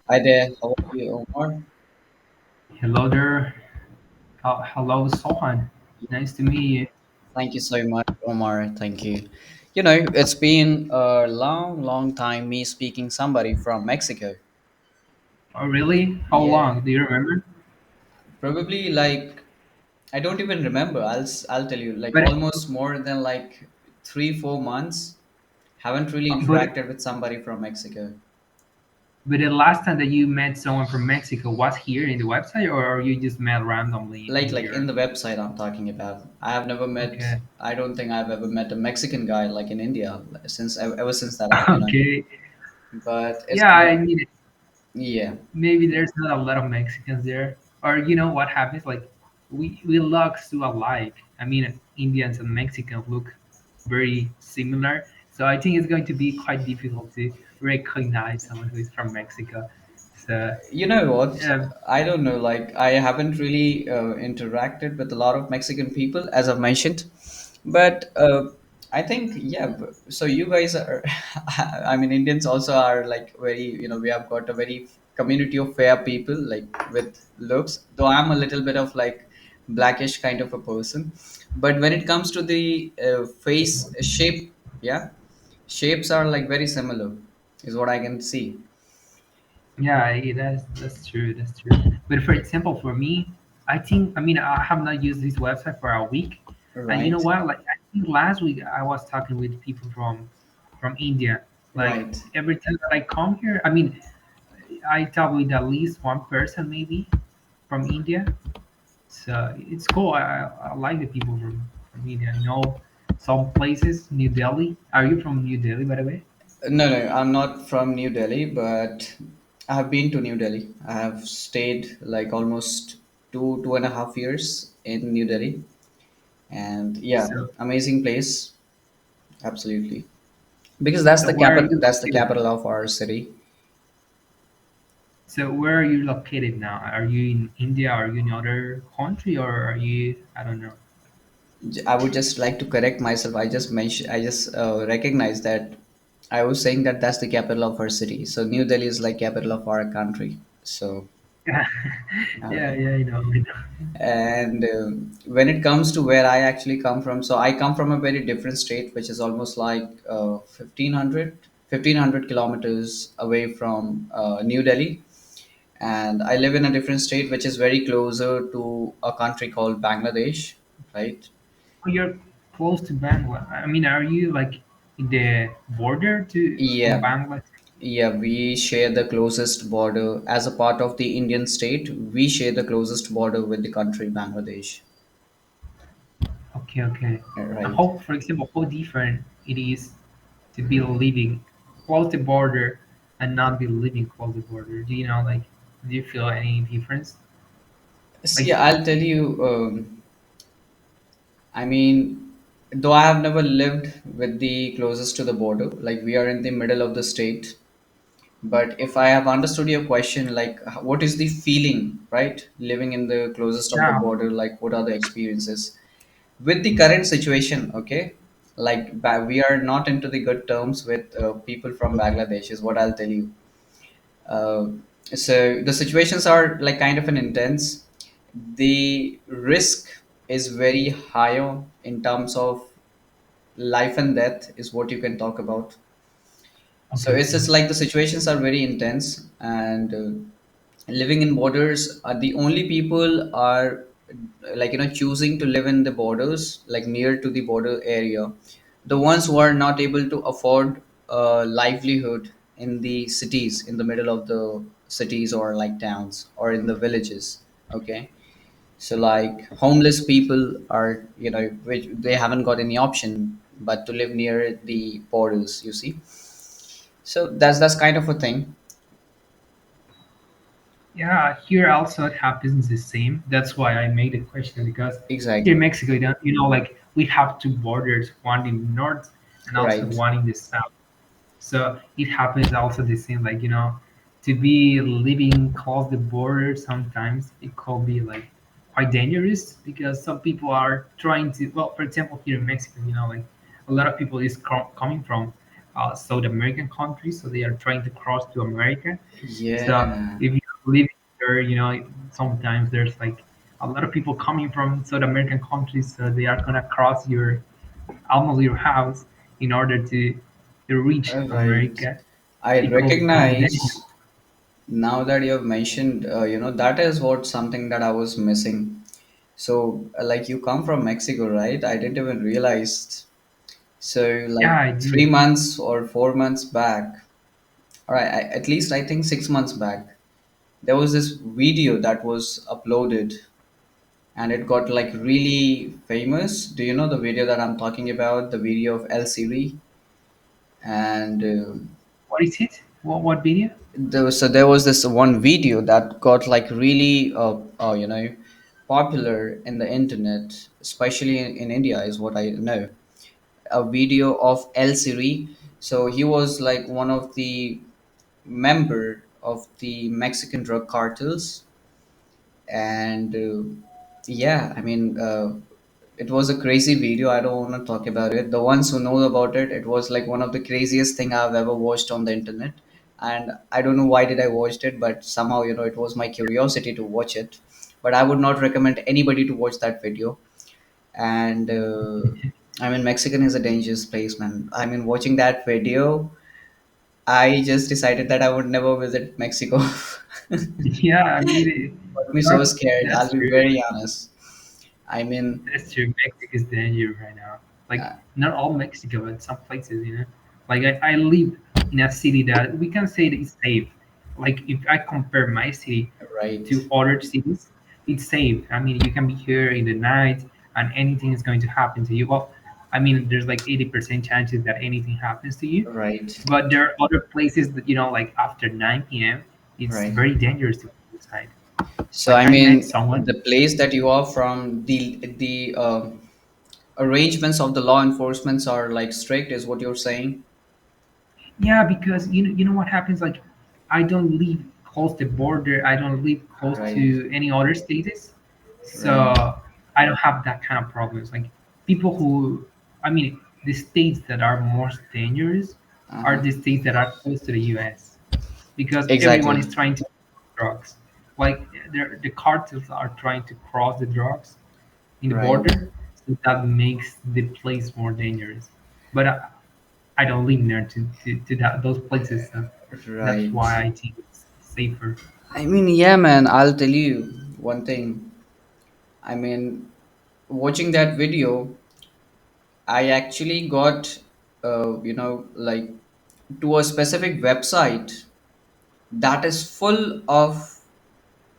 Hi there, how are you, Omar? Hello there. Hello, Sohan. Nice to meet you. Thank you so much, Omar. Thank you. It's been a long, long time me speaking somebody from Mexico. Oh, really? How Yeah, long? Do you remember? probably like I don't even remember. I'll tell you like But almost more than like 3, 4 months. Haven't really but interacted with somebody from Mexico. but the last time that you met someone from Mexico was here in the website, or you just met randomly Like in like in your? the website I'm talking about. I have never met. Okay. I don't think I've ever met a Mexican guy like in India since ever since that Okay. But it's Yeah, I been mean, yeah. maybe there's not a lot of Mexicans there, or you know what happens? Like we look so alike. I mean, Indians and Mexicans look very similar, so I think it's going to be quite difficult to recognize someone who is from Mexico. So, You know what? uh, I don't know. Like, I haven't really interacted with a lot of Mexican people, as I've mentioned. But I think, yeah. So you guys are, I mean, Indians also are like very, we have got a very community of fair people, like with looks. Though I'm a little bit of like blackish kind of a person. But when it comes to the face shape, yeah, shapes are like very similar, is what I can see. yeah, that's true. That's true. But for example, for me, I think I mean I have not used this website for a week, and you know Right? what? Like I think last week I was talking with people from India. Like Right. every time that I come here, I mean I talk with at least one person maybe from India. So it's cool. I like the people from India. I know some places, New Delhi. Are you from New Delhi, by the way? No, no, I'm not from New Delhi, but I have been to New Delhi. I have stayed like almost 2.5 years in New Delhi, and yeah, So amazing place, absolutely. Because so where are you that's the located? capital of our city. So where are you located now? Are you in India? Are you in other country, or are you? I don't know. I would just like to correct myself. I just recognize that I was saying that that's the capital of our city. So New Delhi is like capital of our country. So Yeah, okay. yeah, I know. And when it comes to where I actually come from, so I come from a very different state, which is almost like 1500 kilometers away from New Delhi. And I live in a different state, which is very closer to a country called Bangladesh, right? Oh, you're close to Bangladesh. I mean, are you like in the border to from Yeah, Bangladesh? yeah, we share the closest border as a part of the Indian state. We share the closest border with the country Bangladesh, Okay, okay. And right? how, for example, how different it is to be living close the border and not be living close the border? Do you know, like, do you feel any difference? See, Like, I'll tell you. I mean, though I have never lived with the closest to the border, like we are in the middle of the state. But if I have understood your question, like what is the feeling, right? Living in the closest of the yeah, border, like what are the experiences? With the current situation, okay? Like we are not into the good terms with people from Bangladesh, is what I'll tell you. Uh, so the situations are like kind of an intense. The risk is very higher in terms of life and death is what you can talk about. So okay, it's okay. just like the situations are very intense, and living in borders are the only people are like choosing to live in the borders, like near to the border area. The ones who are not able to afford a livelihood in the cities, in the middle of the cities or like towns or in the villages. Okay, so like homeless people are, which they haven't got any option but to live near the borders, you see. So that's kind of a thing. Yeah, here also it happens the same. That's why I made the question because here in Exactly. Mexico, you know, like we have two borders, one in the north and also Right. one in the south. So it happens also the same, like, you know, to be living close the border sometimes it could be like quite dangerous because some people are trying to, well, for example, here in Mexico, you know, like a lot of people is coming from South American countries, so they are trying to cross to America. So Yeah. if you're living there, sometimes there's like a lot of people coming from South American countries, so they are gonna cross your almost your house in order to reach All right. America. I It could become dangerous. recognize now that you have mentioned, that is what something that I was missing. So, like, you come from Mexico, right? I didn't even realize. So, Yeah, like, I do. 3 months or 4 months back, or at least I think 6 months back, there was this video that was uploaded and it got like really famous. Do you know the video that I'm talking about? The video of El Siri? And What is it? What video? so there was this one video that got like really, popular in the internet, especially in India, is what I know. A video of El Siri. So he was like one of the member of the Mexican drug cartels, and yeah, I mean, it was a crazy video. I don't want to talk about it. The ones who know about it, it was like one of the craziest thing I've ever watched on the internet. And I don't know why did I watched it, but somehow, it was my curiosity to watch it. But I would not recommend anybody to watch that video. And I mean, Mexican is a dangerous place, man. I mean, watching that video, I just decided that I would never visit Mexico. Yeah, I mean, Got me so scared. I'll that's be true. very honest. I mean, That's true. Mexico is dangerous right now. Like uh, not all Mexico, but some places, Like I live in a city that we can say that it's safe. Like if I compare my city right, to other cities, it's safe. I mean, you can be here in the night and anything is going to happen to you. Well, I mean, there's like 80% chances that anything happens to you. right, But there are other places that, like after 9 p.m., it's right. very dangerous to go outside. So Like I I met mean, someone. the place that you are from, the arrangements of the law enforcements are like strict, is what you're saying, Yeah, because you know what happens. Like, I don't live close to border. I don't live close right, to any other states, right, so I don't have that kind of problems. Like people who, I mean, the states that are most dangerous are uh-huh. the states that are close to the U.S. because everyone is Exactly, trying to drugs. Like the cartels are trying to cross the drugs in the right, border, so that makes the place more dangerous. But I don't live near to those places, so that's right. why I think it's safer. I mean, yeah, man, I'll tell you one thing. I mean, watching that video, I actually got, like, to a specific website that is full of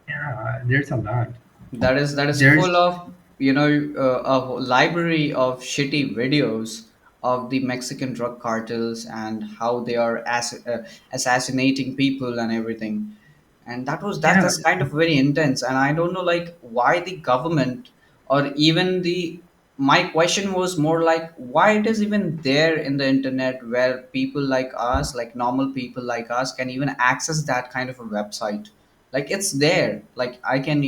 Yeah, there's a lot. that is full There's of a library of shitty videos of the Mexican drug cartels and how they are assassinating people and everything. And yeah, that's kind of very intense, and I don't know like why the government, or even the my question was more like why it is even there in the internet where people like us, like normal people like us, can even access that kind of a website. Like it's there, like I can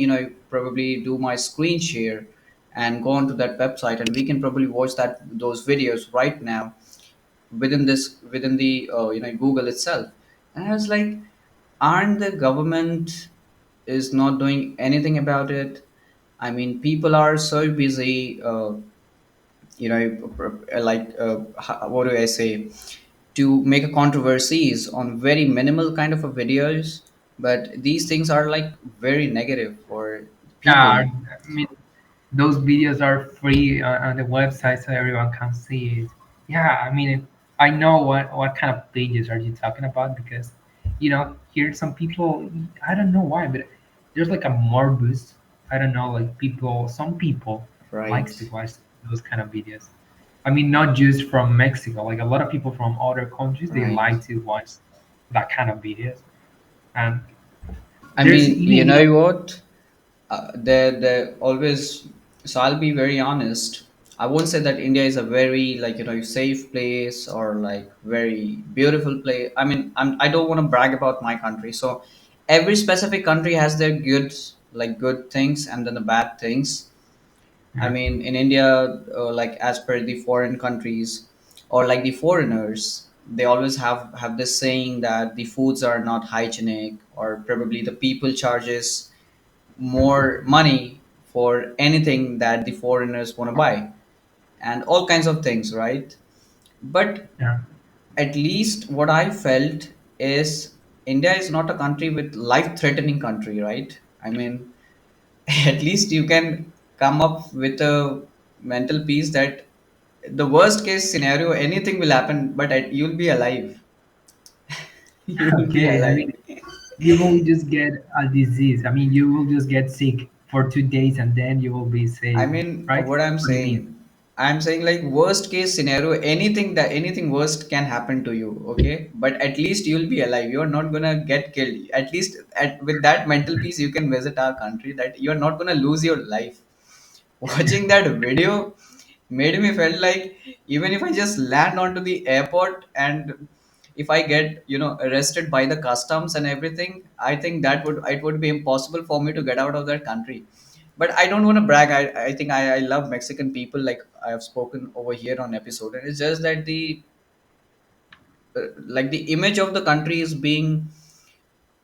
probably do my screen share and go onto that website, and we can probably watch those videos right now within the Google itself. And I was like, aren't the government is not doing anything about it? I mean, people are so busy, what do I say, to make a controversies on very minimal kind of a videos, but these things are like very negative for yeah. people. I mean, those videos are free on the website, so everyone can see it. Yeah, I mean, I know what kind of pages are you talking about because, here some people, I don't know why, but there's like a morbus. I don't know, like some people likes to Right, watch those kind of videos. I mean, not just from Mexico. Like a lot of people from other countries, they right. like to watch that kind of videos. And I there's mean, you even, know what? They're always. So I'll be very honest. I won't say that India is a very like safe place or like very beautiful place. I mean, I don't want to brag about my country. So every specific country has their good things and then the bad things. I uh, mean, in India, like as per the foreign countries or like the foreigners, they always have this saying that the foods are not hygienic, or probably the people charges more money for anything that the foreigners want to buy, and all kinds of things, right? But Yeah. at least what I felt is India is not a country with life threatening country, right? I mean, at least you can come up with a mental peace that the worst case scenario, anything will happen, but you'll be alive. You'll be Okay. I alive. mean, you will just get a disease. I mean, you will just get sick for 2 days and then you will be I saved, mean, right? what I'm What do you mean? saying, I'm saying like worst case scenario, anything worst can happen to you, okay? But at least you'll be alive. You're not gonna get killed. At least with that mental peace, you can visit our country. That you're not gonna lose your life. Watching that video made me felt like even if I just land onto the airport and if I get arrested by the customs and everything, I think that would it would be impossible for me to get out of that country. But I don't want to brag. I think I love Mexican people, like I have spoken over here on episode, and it's just that the like the image of the country is being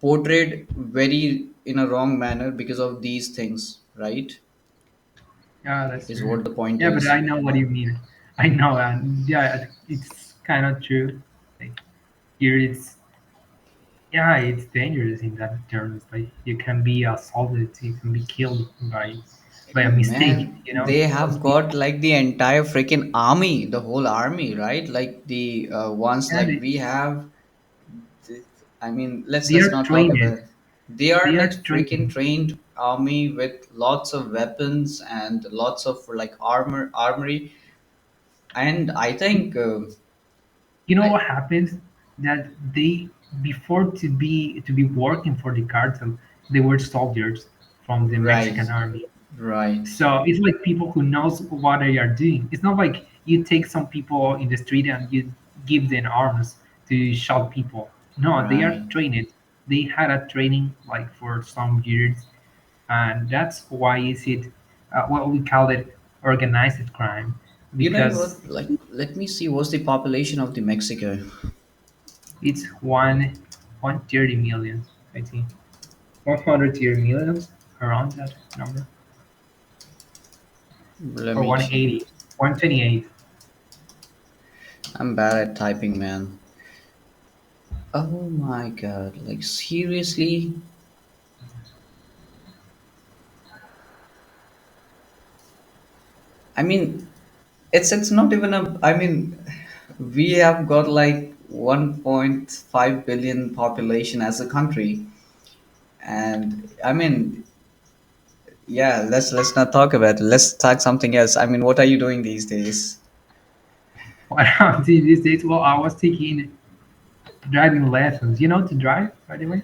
portrayed very in a wrong manner because of these things, right? Yeah, that's Is true. what the point Yeah, but I is. know what you mean. I know, and yeah, it's kind of true. Like here, it's yeah, it's dangerous in that terms. Like you can be assaulted, you can be killed by a mistake. Man, You know, they those have got people. like the entire freaking army, the whole army, right? Like the ones Yeah, like we have. I mean, they let's are not talk trained. about. They are They like are freaking trained. trained army with lots of weapons and lots of like armory, and I think You know I what happens? That they before to be working for the cartel, they were soldiers from the right, Mexican army. right, So it's like people who knows what they are doing. It's not like you take some people in the street and you give them arms to shoot people. No, they are right. trained. They had a training like for some years, and that's why is it what we call it organized crime You know because what? Like, let me see. What's the population of the Mexico? it's 130 million, I think. 130 millions around that number, Let or me check. 180, 128. I'm bad at typing, man. Oh my god! Like seriously? I mean, it's not even a. I mean, we have got like 1.5 billion population as a country, and I mean, yeah. Let's not talk about it. Let's talk something else. I mean, what are you doing these days? What I'm doing these days? Well, I was taking driving lessons. You know to drive, by the way?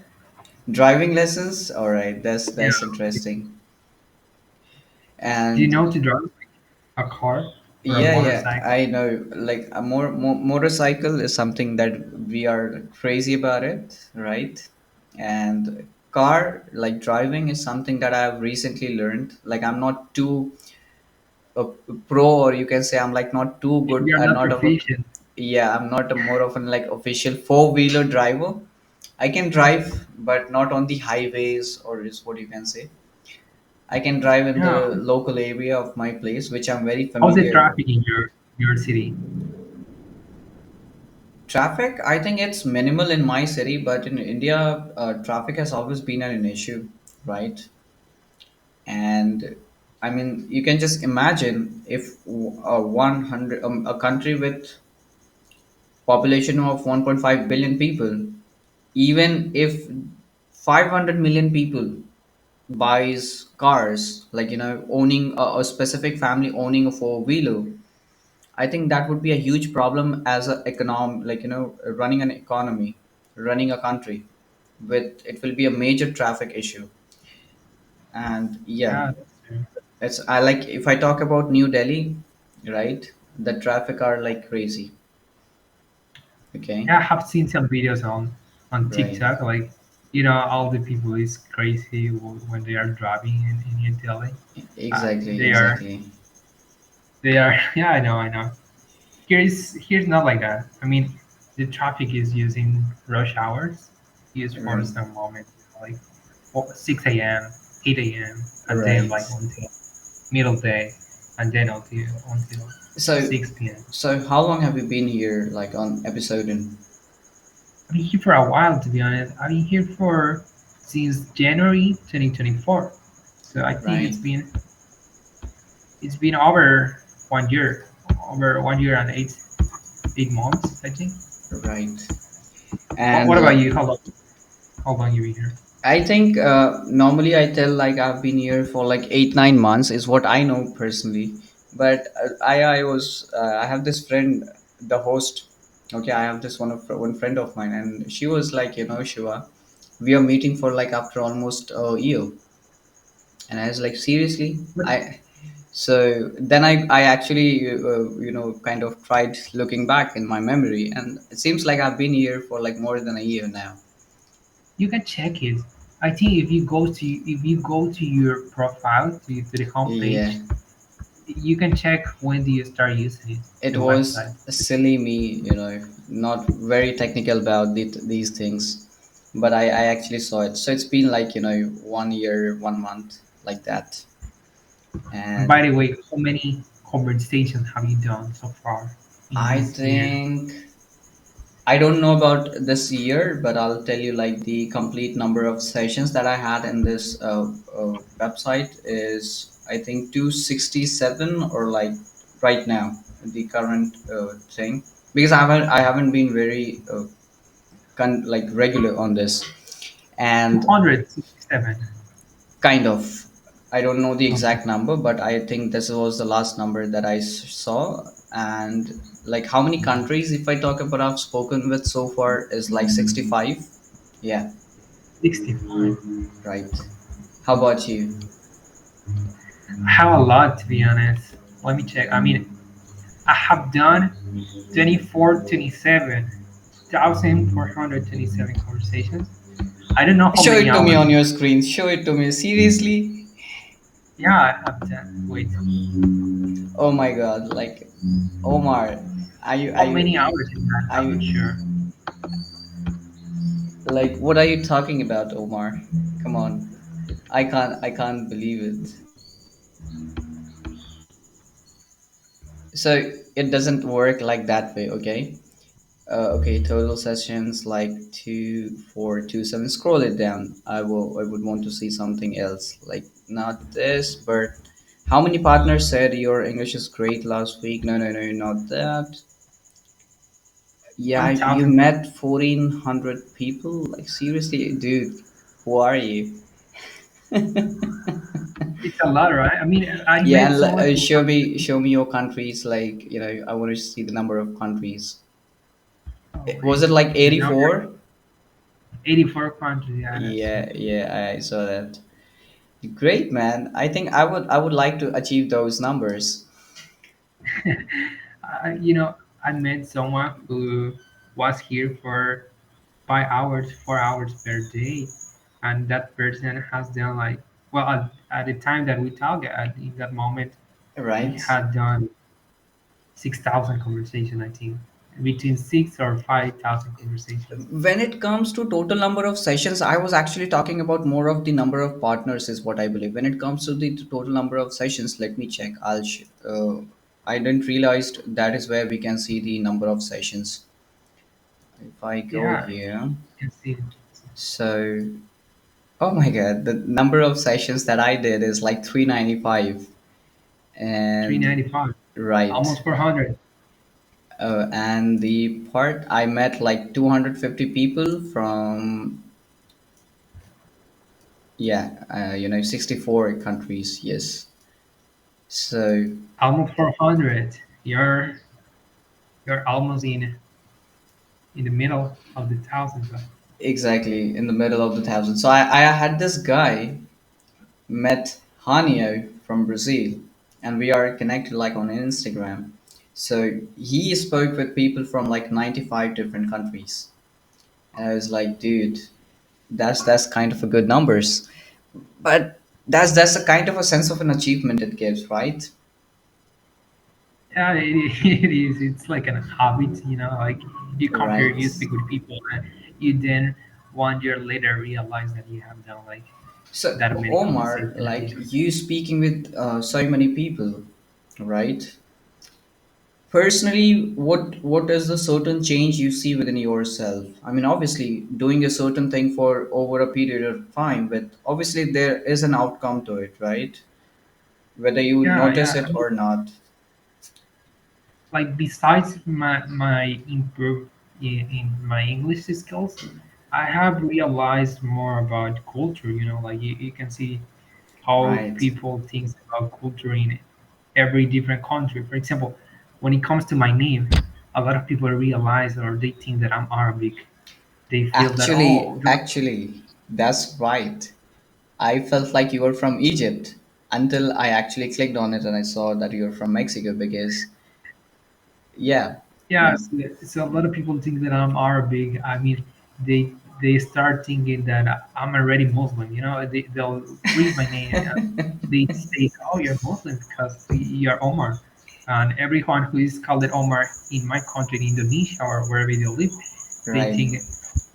Driving lessons. All right, Yeah. that's interesting. Do you know And to drive a car or a yeah, motorcycle? I know. Like a motorcycle is something that we are crazy about it, right? And car, like driving, is something that I've recently learned. Like I'm not too a pro, or you can say I'm like not too good. You're I'm not not of a proficient. yeah. I'm not a more of an like official four-wheeler driver. I can drive, but not on the highways, or is what you can say. I can drive in Yeah. the local area of my place, which I'm very How's the familiar. traffic in your city? Traffic, I think it's minimal in my city, but in India, traffic has always been an issue, right? And I mean, you can just imagine if 100, a country with population of 1.5 billion people, even if 500 million people buys cars, like owning a specific family owning a four-wheeler, I think that would be a huge problem as a econom, like running an economy, running a country. With it will be a major traffic issue, and yeah, Yeah, that's true. it's I like if I talk about New Delhi, right? The traffic are like crazy. Okay, Yeah, I have seen some videos on right? TikTok, like all the people is crazy when they are driving in New Delhi. Exactly, They are exactly. they are yeah, I know. Here's not like that. I mean, the traffic is using rush hours, used for Right. some moment, like 6 a.m., 8 a.m., and then Right. like until middle day, and then until So, 6 p.m. so how long have you been here, like on episode in? I've been here for a while, to be honest. I've been here for since January 2024. So I think Right. it's been over 1 year and eight months, I think. Right. What And about you? How long you been here? I think normally I tell like I've been here for like 8 9 months is what I know personally. But I have this friend, the host. Okay, I have this one friend of mine, and she was like, Shiva, we are meeting for like after almost a year, and I was like, seriously, But I. So then I actually kind of tried looking back in my memory, and it seems like I've been here for like more than a year now. you can check it. I think if you go to your profile to the Yeah. homepage, you can check when do you start using it, It the was website. silly me, not very technical about these things, but I actually saw it. So it's been like, 1 year, 1 month, like that. And by And the way, how many conversations have you done so far in I this year? think I don't know about this year, but I'll tell you like the complete number of sessions that I had in this website is I think 267 or like right now the current thing, because I haven't been very like regular on this, and 267. kind of I don't know the Okay. exact number, but I think this was the last number that I saw. And like how many countries, if I talk about, I've spoken with so far is like 65. Yeah. 65. Right. How about you? I have a lot, to be honest. Let me check. I mean, I have done 24,427 conversations. I don't know how Show many it to me hours. on your screen, show it to me seriously. Yeah, I have done. Wait, Oh my god, like, Omar, are you are how you many hours is that? are I'm not you sure. like, what are you talking about, Omar? Come on. I can't believe it. So it doesn't work like that way, okay? Okay, total sessions like 2427. Scroll it down. I would want to see something else, like not this, but how many partners said your English is great last week? No, no, no, not that. Yeah, you 1,000. met 1400 people. Like seriously, dude, who are you? It's a lot, right? I mean, I Yeah, met and someone who show me your countries. Like, I want to see the number of countries. oh Was wait, it like the number 84? 84 countries. Yeah, that's it. Yeah, yeah, I saw that. Great, man. I think I would like to achieve those numbers. I met someone who was here for 5 hours, 4 hours per day, and that person has done like well at the time that we talk at in that moment, he Right. had done 6,000 conversation. I think between 6 or 5,000 conversations. When it comes to total number of sessions, I was actually talking about more of the number of partners, is what I believe. When it comes to the total number of sessions, let me check. I didn't realize that is where we can see the number of sessions. If I go Yeah, here, you can see so oh my god, the number of sessions that I did is like 395. And 395, right. almost 400. And the part I met like 250 people from, yeah, 64 countries. Yes. So Almost 400. You're almost in the middle of the thousands. exactly in the middle of the thousand. So I had this guy met Hanio from Brazil, and we are connected like on Instagram. So he spoke with people from like 95 different countries, and I was like, dude, that's kind of a good numbers. But that's a kind of a sense of an achievement it gives, right? Yeah, it is. It's like an habit, like you come here, Right. you speak with people, and you then 1 year later realize that you have done like So, that many Omar, conversations every like time. you speaking with so many people, right? Personally, what is the certain change you see within yourself? I mean, obviously, doing a certain thing for over a period of time, but obviously there is an outcome to it, right? Whether you Yeah, notice yeah. it or not. Like besides my improve in my English skills, I have realized more about culture. Like you can see how Right. people think about culture in every different country. For example, when it comes to my name, a lot of people realize or they think that I'm Arabic. They feel that, Actually, oh, actually, that's right. I felt like you were from Egypt until I actually clicked on it and I saw that you're from Mexico because, yeah, I yeah, mean, so a lot of people think that I'm Arabic. I mean, they start thinking that I'm already Muslim. They'll read my name and they say, "Oh, you're Muslim because you're Omar." And everyone who is called Omar in my country, in Indonesia or wherever they live, they right, think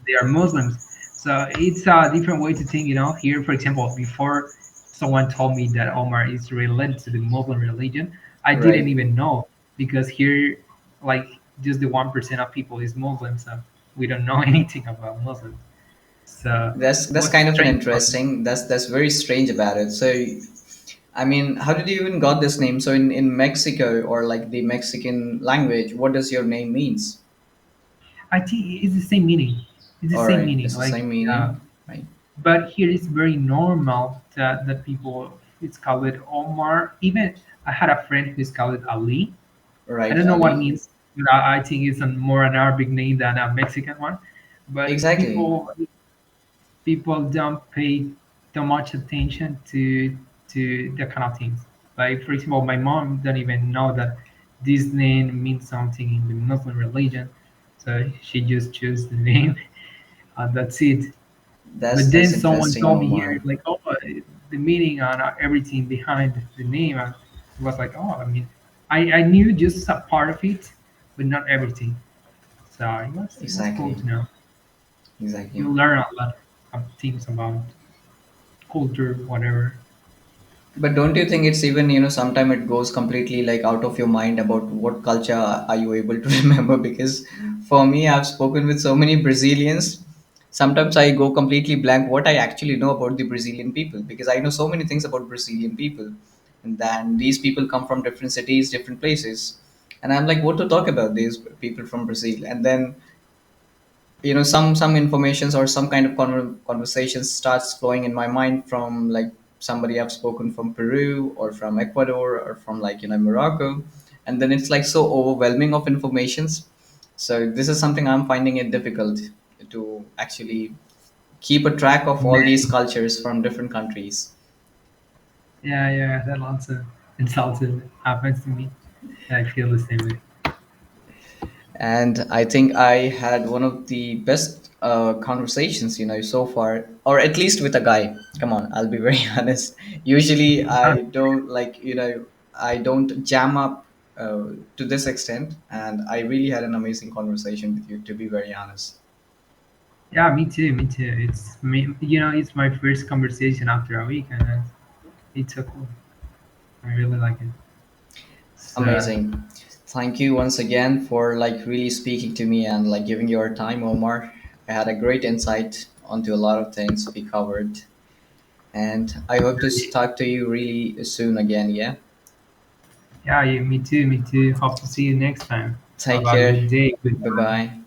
they are Muslims. So it's a different way to think. Here, for example, before someone told me that Omar is related to the Muslim religion, I didn't right. even know because here, like, just the 1% of people is Muslim, so we don't know anything about Muslims. So it That's was kind of an strange for me. interesting. That's very strange about it. So, I mean, how did you even got this name? So in Mexico or like the Mexican language, what does your name means? I think it's the same meaning. It's the All same right, meaning. it's the Like, same meaning, right? but here it's very normal that people it's called Omar. Even I had a friend who's called Ali. I Right, don't know what it Ali. means, but I think it's a more an Arabic name than a Mexican one. But Exactly. people don't pay too much attention to that kind of things. Like for example, my mom don't even know that this name means something in the Muslim religion, so she just chose the name and that's it. But then That's someone interesting, told me here, Omar. like, oh, the meaning and everything behind the name. And it was like, oh, I mean, I knew just a part of it, but not everything. So it was cool Exactly. to know. Exactly. You learn a lot of things about culture, whatever. But don't you think it's even, sometime it goes completely like out of your mind about what culture are you able to remember? Because for me, I've spoken with so many Brazilians. Sometimes I go completely blank what I actually know about the Brazilian people because I know so many things about Brazilian people. And then these people come from different cities, different places. And I'm like, what to talk about these people from Brazil? And then some informations or some kind of conversation starts flowing in my mind from like somebody I've spoken from Peru or from Ecuador or from like Morocco, and then it's like so overwhelming of informations. So this is something I'm finding it difficult to actually keep a track of all these Man, cultures from different countries. yeah, that also it's also happens to me. I feel the same way. And I think I had one of the best conversations, so far, or at least with a guy. Come on, I'll be very honest. Usually, I don't like, I don't jam up to this extent, and I really had an amazing conversation with you, to be very honest. Yeah, me too, me too. It's me, it's my first conversation after a week, and it's so cool. I really like it. So Amazing. Thank you once again for like really speaking to me and like giving your time, Omar. I had a great insight onto a lot of things we covered. And I hope to talk to you really soon again. Yeah. yeah, me too, me too. Hope to see you next time. Take Have a care. good day, good Bye time. bye.